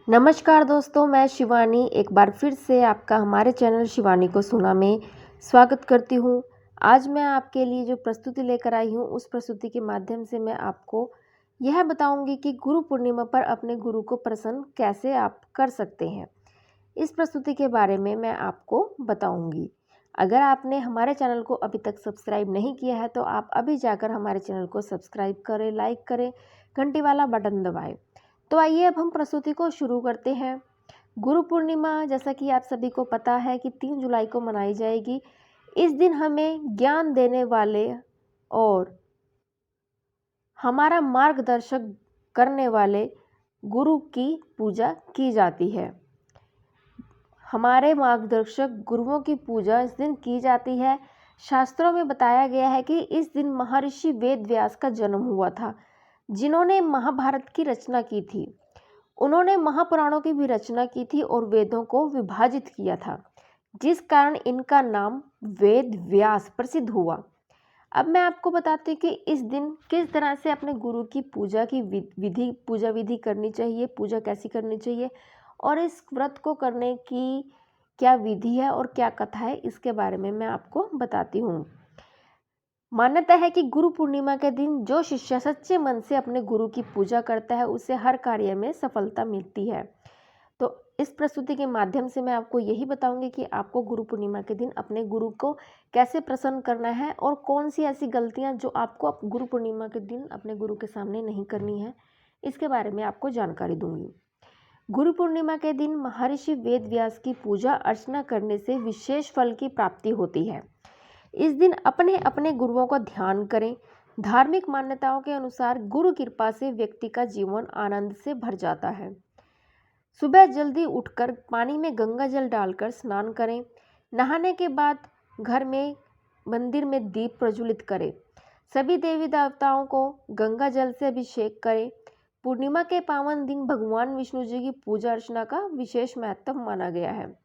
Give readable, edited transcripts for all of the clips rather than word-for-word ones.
नमस्कार दोस्तों, मैं शिवानी एक बार फिर से आपका हमारे चैनल शिवानी को सुना में स्वागत करती हूँ। आज मैं आपके लिए जो प्रस्तुति लेकर आई हूँ, उस प्रस्तुति के माध्यम से मैं आपको यह बताऊंगी कि गुरु पूर्णिमा पर अपने गुरु को प्रसन्न कैसे आप कर सकते हैं। इस प्रस्तुति के बारे में मैं आपको बताऊंगी। अगर आपने हमारे चैनल को अभी तक सब्सक्राइब नहीं किया है तो आप अभी जाकर हमारे चैनल को सब्सक्राइब करें, लाइक करें, घंटी वाला बटन दबाएं। तो आइए अब हम प्रस्तुति को शुरू करते हैं। गुरु पूर्णिमा जैसा कि आप सभी को पता है कि 3 जुलाई को मनाई जाएगी। इस दिन हमें ज्ञान देने वाले और हमारा मार्गदर्शक करने वाले गुरु की पूजा की जाती है। हमारे मार्गदर्शक गुरुओं की पूजा इस दिन की जाती है। शास्त्रों में बताया गया है कि इस दिन महर्षि वेद व्यास का जन्म हुआ था, जिन्होंने महाभारत की रचना की थी। उन्होंने महापुराणों की भी रचना की थी और वेदों को विभाजित किया था, जिस कारण इनका नाम वेद व्यास प्रसिद्ध हुआ। अब मैं आपको बताती हूँ कि इस दिन किस तरह से अपने गुरु की पूजा की पूजा विधि करनी चाहिए, पूजा कैसी करनी चाहिए और इस व्रत को करने की क्या विधि है और क्या कथा है, इसके बारे में मैं आपको बताती हूँ। मान्यता है कि गुरु पूर्णिमा के दिन जो शिष्य सच्चे मन से अपने गुरु की पूजा करता है, उसे हर कार्य में सफलता मिलती है। तो इस प्रस्तुति के माध्यम से मैं आपको यही बताऊंगी कि आपको गुरु पूर्णिमा के दिन अपने गुरु को कैसे प्रसन्न करना है और कौन सी ऐसी गलतियां जो आपको गुरु पूर्णिमा के दिन अपने गुरु के सामने नहीं करनी है, इसके बारे में आपको जानकारी दूंगी। गुरु पूर्णिमा के दिन महर्षि वेद व्यास की पूजा अर्चना करने से विशेष फल की प्राप्ति होती है। इस दिन अपने अपने गुरुओं का ध्यान करें। धार्मिक मान्यताओं के अनुसार गुरु कृपा से व्यक्ति का जीवन आनंद से भर जाता है। सुबह जल्दी उठकर पानी में गंगा जल डालकर स्नान करें। नहाने के बाद घर में मंदिर में दीप प्रज्वलित करें। सभी देवी देवताओं को गंगा जल से अभिषेक करें। पूर्णिमा के पावन दिन भगवान विष्णु जी की पूजा अर्चना का विशेष महत्व माना गया है।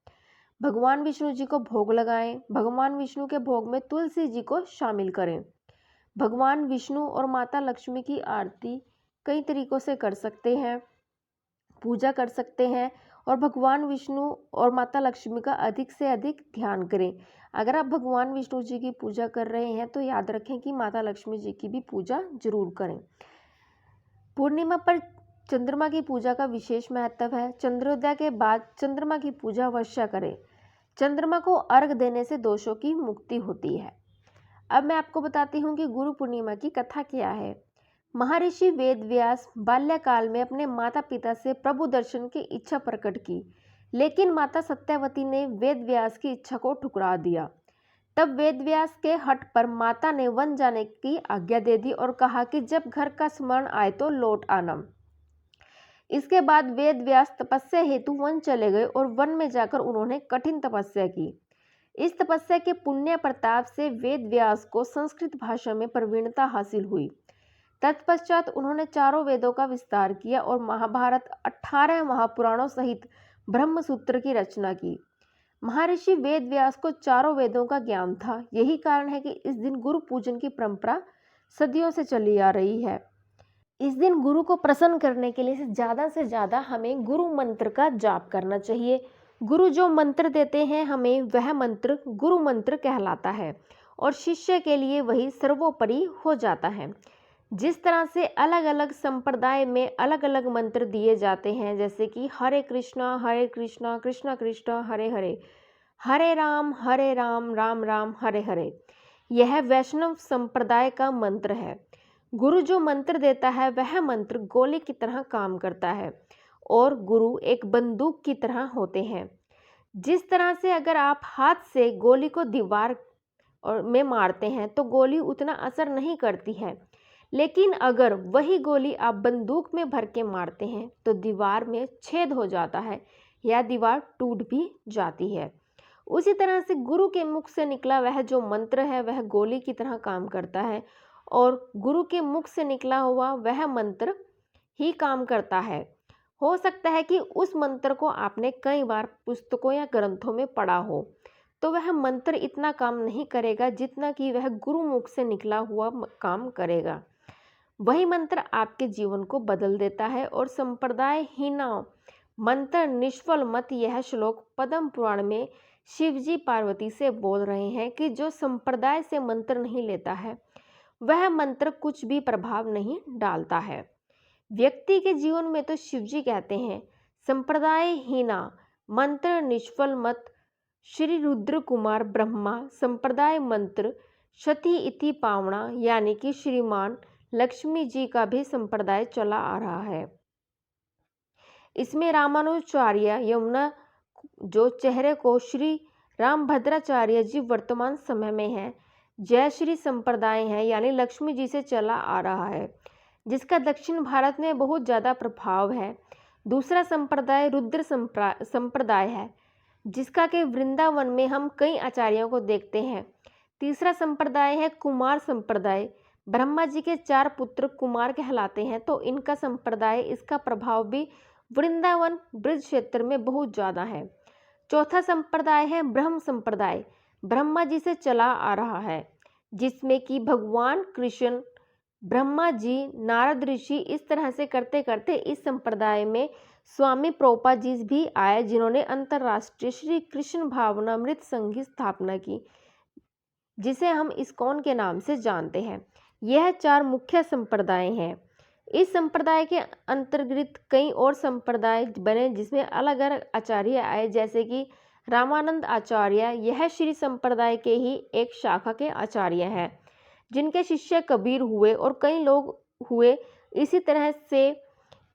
भगवान विष्णु जी को भोग लगाएं। भगवान विष्णु के भोग में तुलसी जी को शामिल करें। भगवान विष्णु और माता लक्ष्मी की आरती कई तरीकों से कर सकते हैं, पूजा कर सकते हैं और भगवान विष्णु और माता लक्ष्मी का अधिक से अधिक ध्यान करें। अगर आप भगवान विष्णु जी की पूजा कर रहे हैं तो याद रखें कि माता लक्ष्मी जी की भी पूजा जरूर करें। पूर्णिमा पर चंद्रमा की पूजा का विशेष महत्व है। चंद्रोदय के बाद चंद्रमा की पूजा अवश्य करें। चंद्रमा को अर्घ देने से दोषों की मुक्ति होती है। अब मैं आपको बताती हूँ कि गुरु पूर्णिमा की कथा क्या है। महर्षि वेद व्यास बाल्यकाल में अपने माता पिता से प्रभु दर्शन की इच्छा प्रकट की, लेकिन माता सत्यवती ने वेद व्यास की इच्छा को ठुकरा दिया। तब वेद व्यास के हठ पर माता ने वन जाने की आज्ञा दे दी और कहा कि जब घर का स्मरण आए तो लौट आना। इसके बाद वेद व्यास तपस्या हेतु वन चले गए और वन में जाकर उन्होंने कठिन तपस्या की। इस तपस्या के पुण्य प्रताप से वेद व्यास को संस्कृत भाषा में प्रवीणता हासिल हुई। तत्पश्चात उन्होंने चारों वेदों का विस्तार किया और महाभारत, 18 महापुराणों सहित ब्रह्मसूत्र की रचना की। महर्षि वेद व्यास को चारों वेदों का ज्ञान था। यही कारण है कि इस दिन गुरु पूजन की परंपरा सदियों से चली आ रही है। इस दिन गुरु को प्रसन्न करने के लिए ज़्यादा से ज़्यादा हमें गुरु मंत्र का जाप करना चाहिए। गुरु जो मंत्र देते हैं हमें, वह मंत्र गुरु मंत्र कहलाता है और शिष्य के लिए वही सर्वोपरि हो जाता है। जिस तरह से अलग अलग संप्रदाय में अलग अलग मंत्र दिए जाते हैं, जैसे कि हरे कृष्णा कृष्णा कृष्ण हरे हरे, हरे राम राम राम हरे हरे, यह वैष्णव संप्रदाय का मंत्र है। गुरु जो मंत्र देता है वह मंत्र गोली की तरह काम करता है और गुरु एक बंदूक की तरह होते हैं। जिस तरह से अगर आप हाथ से गोली को दीवार में मारते हैं तो गोली उतना असर नहीं करती है, लेकिन अगर वही गोली आप बंदूक में भर के मारते हैं तो दीवार में छेद हो जाता है या दीवार टूट भी जाती है। उसी तरह से गुरु के मुख से निकला वह जो मंत्र है वह गोली की तरह काम करता है और गुरु के मुख से निकला हुआ वह मंत्र ही काम करता है। हो सकता है कि उस मंत्र को आपने कई बार पुस्तकों या ग्रंथों में पढ़ा हो, तो वह मंत्र इतना काम नहीं करेगा जितना कि वह गुरु मुख से निकला हुआ काम करेगा। वही मंत्र आपके जीवन को बदल देता है और संप्रदायहीनों मंत्र निष्फल मत। यह श्लोक पद्म पुराण में शिव जी पार्वती से बोल रहे हैं कि जो संप्रदाय से मंत्र नहीं लेता है वह मंत्र कुछ भी प्रभाव नहीं डालता है। व्यक्ति के जीवन में तो शिव जी कहते हैं संप्रदाय हीना मंत्र निष्फल मत। श्री रुद्र कुमार ब्रह्मा संप्रदाय मंत्र सती इति पावना, यानी कि श्रीमान लक्ष्मी जी का भी संप्रदाय चला आ रहा है। इसमें रामानुजाचार्य यमुना जो चेहरे को श्री रामभद्राचार्य जी वर्तमान समय में हैं, जय श्री संप्रदाय है, यानी लक्ष्मी जी से चला आ रहा है, जिसका दक्षिण भारत में बहुत ज़्यादा प्रभाव है। दूसरा संप्रदाय रुद्र संप्रदाय है, जिसका के वृंदावन में हम कई आचार्यों को देखते हैं। तीसरा संप्रदाय है कुमार संप्रदाय। ब्रह्मा जी के 4 पुत्र कुमार कहलाते हैं, तो इनका संप्रदाय, इसका प्रभाव भी वृंदावन ब्रज क्षेत्र में बहुत ज़्यादा है। चौथा संप्रदाय है ब्रह्म संप्रदाय, ब्रह्मा जी से चला आ रहा है, जिसमें कि भगवान कृष्ण, ब्रह्मा जी, नारद ऋषि, इस तरह से करते करते इस संप्रदाय में स्वामी प्रभुपाद जी भी आए, जिन्होंने अंतर्राष्ट्रीय श्री कृष्ण भावनामृत संघ की स्थापना की, जिसे हम इस्कॉन के नाम से जानते हैं। यह 4 मुख्य संप्रदाय हैं। इस संप्रदाय के अंतर्गत कई और संप्रदाय बने, जिसमें अलग अलग आचार्य आए, जैसे कि रामानंद आचार्य। यह श्री संप्रदाय के ही एक शाखा के आचार्य हैं, जिनके शिष्य कबीर हुए और कई लोग हुए। इसी तरह से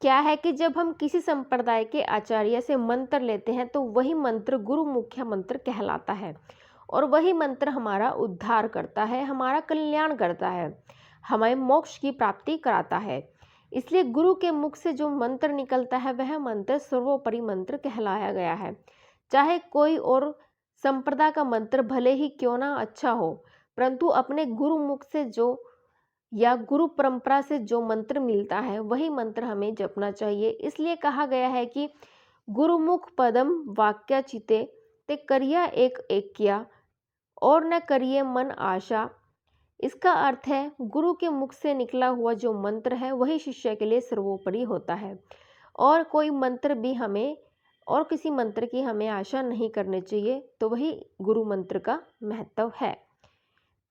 क्या है कि जब हम किसी संप्रदाय के आचार्य से मंत्र लेते हैं तो वही मंत्र गुरु मुख्य मंत्र कहलाता है, और वही मंत्र हमारा उद्धार करता है, हमारा कल्याण करता है, हमें मोक्ष की प्राप्ति कराता है। इसलिए गुरु के मुख से जो मंत्र निकलता है वह मंत्र सर्वोपरि मंत्र कहलाया गया है। चाहे कोई और संप्रदाय का मंत्र भले ही क्यों ना अच्छा हो, परंतु अपने गुरु मुख से जो या गुरु परंपरा से जो मंत्र मिलता है वही मंत्र हमें जपना चाहिए। इसलिए कहा गया है कि गुरुमुख पदम वाक्य चिते ते करिया एक किया और न करिए मन आशा। इसका अर्थ है गुरु के मुख से निकला हुआ जो मंत्र है वही शिष्य के लिए सर्वोपरि होता है, और कोई मंत्र भी हमें और किसी मंत्र की हमें आशा नहीं करनी चाहिए, तो वही गुरु मंत्र का महत्व है।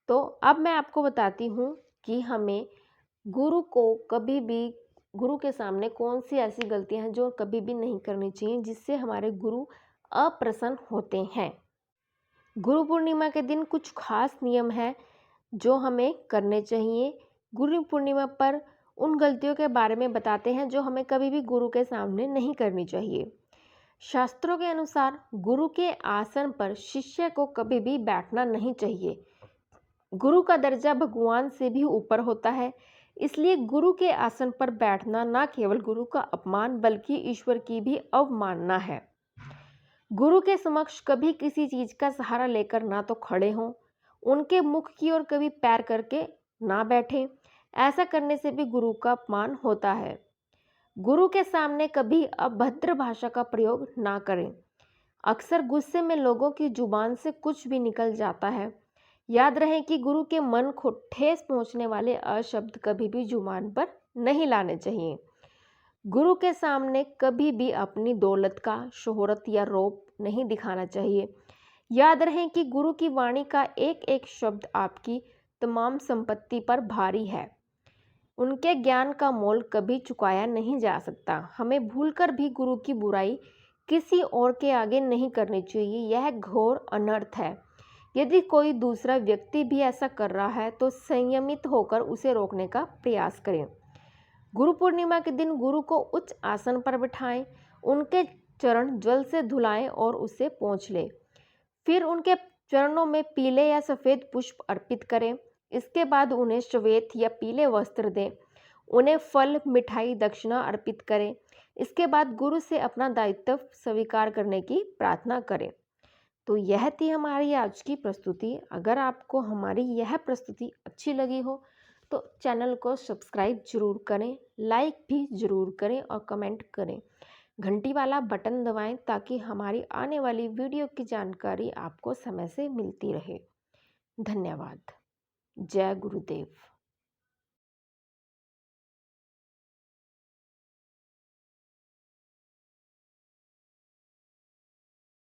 तो अब मैं आपको बताती हूँ कि हमें गुरु को कभी भी, गुरु के सामने कौन सी ऐसी गलतियाँ हैं जो कभी भी नहीं करनी चाहिए, जिससे हमारे गुरु अप्रसन्न होते हैं। गुरु पूर्णिमा के दिन कुछ खास नियम हैं जो हमें करने चाहिए। गुरु पूर्णिमा पर उन गलतियों के बारे में बताते हैं जो हमें कभी भी गुरु के सामने नहीं करनी चाहिए। शास्त्रों के अनुसार गुरु के आसन पर शिष्य को कभी भी बैठना नहीं चाहिए। गुरु का दर्जा भगवान से भी ऊपर होता है, इसलिए गुरु के आसन पर बैठना न केवल गुरु का अपमान बल्कि ईश्वर की भी अवमानना है। गुरु के समक्ष कभी किसी चीज का सहारा लेकर ना तो खड़े हों, उनके मुख की ओर कभी पैर करके ना बैठें। ऐसा करने से भी गुरु का अपमान होता है। गुरु के सामने कभी अभद्र भाषा का प्रयोग ना करें। अक्सर गुस्से में लोगों की जुबान से कुछ भी निकल जाता है। याद रहे कि गुरु के मन को ठेस पहुंचने वाले अशब्द कभी भी जुबान पर नहीं लाने चाहिए। गुरु के सामने कभी भी अपनी दौलत का शोहरत या रौब नहीं दिखाना चाहिए। याद रहे कि गुरु की वाणी का एक एक शब्द आपकी तमाम संपत्ति पर भारी है। उनके ज्ञान का मोल कभी चुकाया नहीं जा सकता। हमें भूलकर भी गुरु की बुराई किसी और के आगे नहीं करनी चाहिए, यह घोर अनर्थ है। यदि कोई दूसरा व्यक्ति भी ऐसा कर रहा है तो संयमित होकर उसे रोकने का प्रयास करें। गुरु पूर्णिमा के दिन गुरु को उच्च आसन पर बिठाएं, उनके चरण जल से धुलाएं और उसे पोंछ लें। फिर उनके चरणों में पीले या सफ़ेद पुष्प अर्पित करें। इसके बाद उन्हें श्वेत या पीले वस्त्र दें। उन्हें फल, मिठाई, दक्षिणा अर्पित करें। इसके बाद गुरु से अपना दायित्व स्वीकार करने की प्रार्थना करें। तो यह थी हमारी आज की प्रस्तुति। अगर आपको हमारी यह प्रस्तुति अच्छी लगी हो तो चैनल को सब्सक्राइब जरूर करें, लाइक भी ज़रूर करें और कमेंट करें। घंटी वाला बटन दबाएं ताकि हमारी आने वाली वीडियो की जानकारी आपको समय से मिलती रहे। धन्यवाद। जय गुरुदेव।